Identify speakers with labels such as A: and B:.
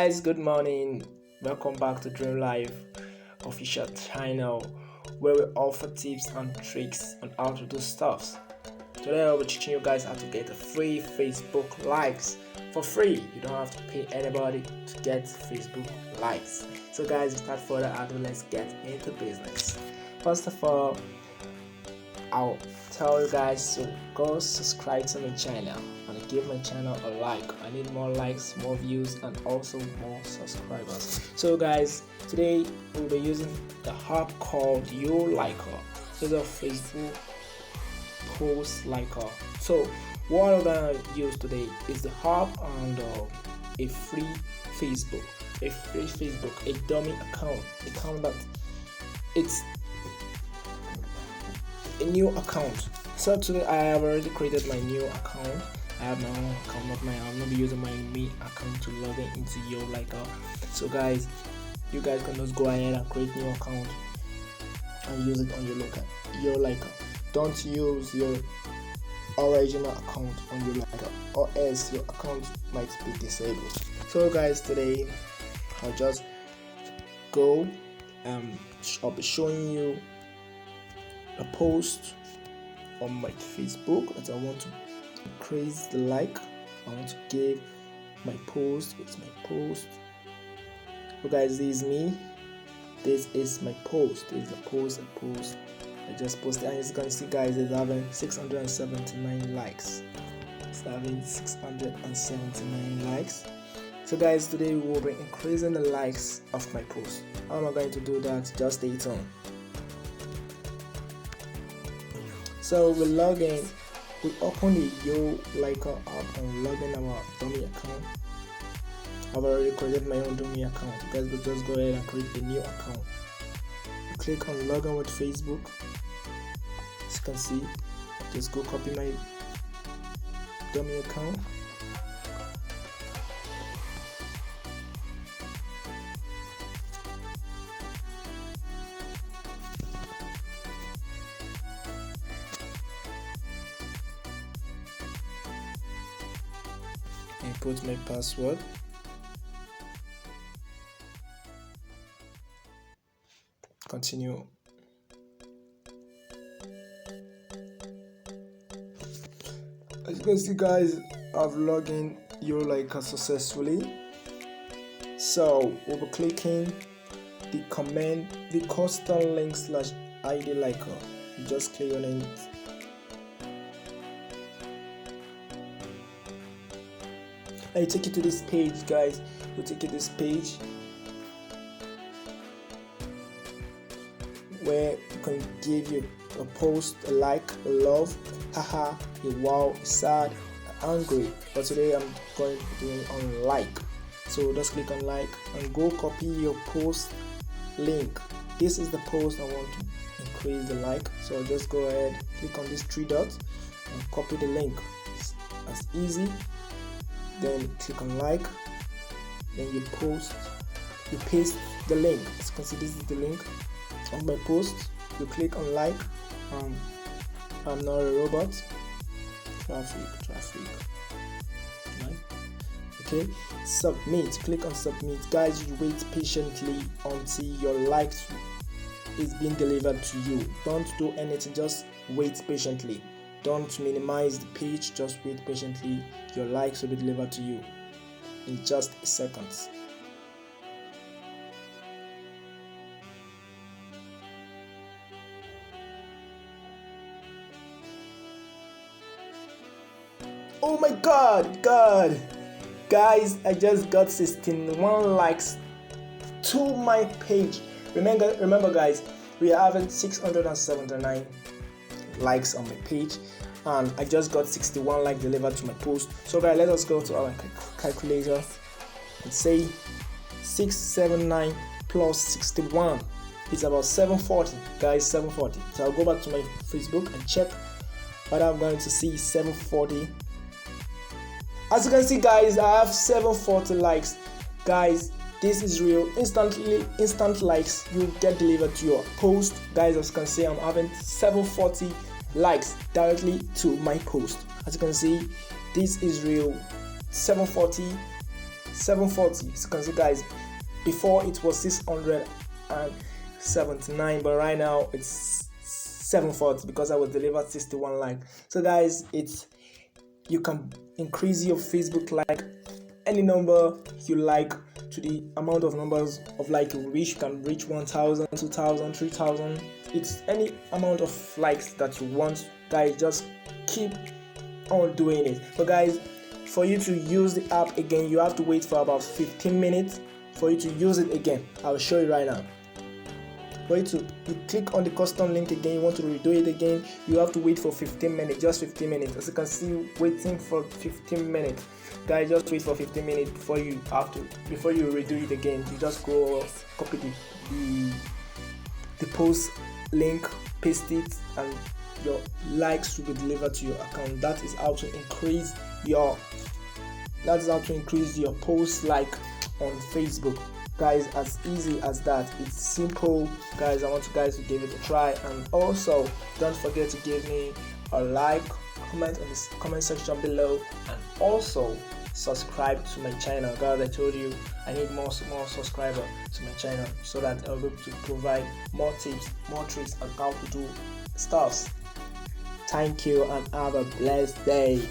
A: guys, good morning. Welcome back to Dream Life official channel where we offer tips and tricks on how to do stuffs. Today I'll be teaching you guys how to get a free Facebook likes for free. You don't have to pay anybody to get Facebook likes. So guys, without further ado, let's get into business. First of all, I'll tell you guys to go subscribe to my channel and give my channel a like. I need more likes, more views, and also more subscribers. So guys, today we'll be using the app called YouLiker. It's a Facebook post liker. So what I'm gonna use today is the app and a free Facebook, a dummy account that it's a new account. So today I have already created my new account. I have my own account, I'm not using my main account to log into YouLiker. So guys, you guys can just go ahead and create new account and use it on YouLiker. Don't use your original account on YouLiker, or else your account might be disabled. So guys, today I'll just go I'll be showing you a post on my Facebook that I want to increase the like. I want to give my post with my post. So guys, this is me. This is my post. This is the post I just posted, and as you can see guys, it's having 679 likes. It's having 679 likes. So guys, today we will be increasing the likes of my post. How am I going to do that? Just stay tuned. So we log in, we open the YouLiker app and log in our dummy account. I've already created my own dummy account. You guys will just go ahead and create a new account. You click on login with Facebook. As you can see, just go copy my dummy account. Input my password. Continue. As you can see guys, I've logged in YouLiker successfully. So we'll be clicking the custom link /ID liker. You just click on it. I take you to this page, guys. We'll take you to this page where you can give you a post, a like, a love, haha, a wow, a sad, angry. But today I'm going to be doing on like. So just click on like and go copy your post link. This is the post I want to increase the like. So just go ahead, click on these three dots and copy the link. It's as easy. Then click on like, then you paste the link. As you can see, this is the link of my post. You click on like. I'm not a robot. Traffic. Right? Okay. Submit. Click on submit. Guys, you wait patiently until your likes is being delivered to you. Don't do anything. Just wait patiently. Don't minimize the page, just wait patiently. Your likes will be delivered to you in just a second. Oh my god, guys, I just got 61 likes to my page. Remember guys, we are having 679 likes on my page, and I just got 61 likes delivered to my post. So guys, let us go to our calculator and say 679 plus 61 is about 740, guys. 740. So I'll go back to my Facebook and check what I'm going to see. 740. As you can see guys, I have 740 likes. Guys, this is real. Instant likes you get delivered to your post. Guys, as you can see, I'm having 740 likes directly to my post. As you can see, this is real. 740 740. So you can see, guys, before it was 679, but right now it's 740 because I was delivered 61 like. So guys, you can increase your Facebook like any number you like to the amount of numbers of like you reach. You can reach 1,000, 2,000, 3,000. It's any amount of likes that you want, guys. Just keep on doing it. But guys, for you to use the app again, you have to wait for about 15 minutes for you to use it again. I'll show you right now. You click on the custom link again, you want to redo it again, you have to wait for 15 minutes, just 15 minutes. As you can see, waiting for 15 minutes. Guys, just wait for 15 minutes before you redo it again. You just go copy the post link, paste it, and your likes will be delivered to your account. That is how to increase your post like on Facebook. Guys, as easy as that. It's simple, guys. I want you guys to give it a try, and also don't forget to give me a like, comment in the comment section below, and also subscribe to my channel. Guys, I told you I need more subscribers to my channel so that I'll be able to provide more tips, more tricks on how to do stuff. Thank you and have a blessed day.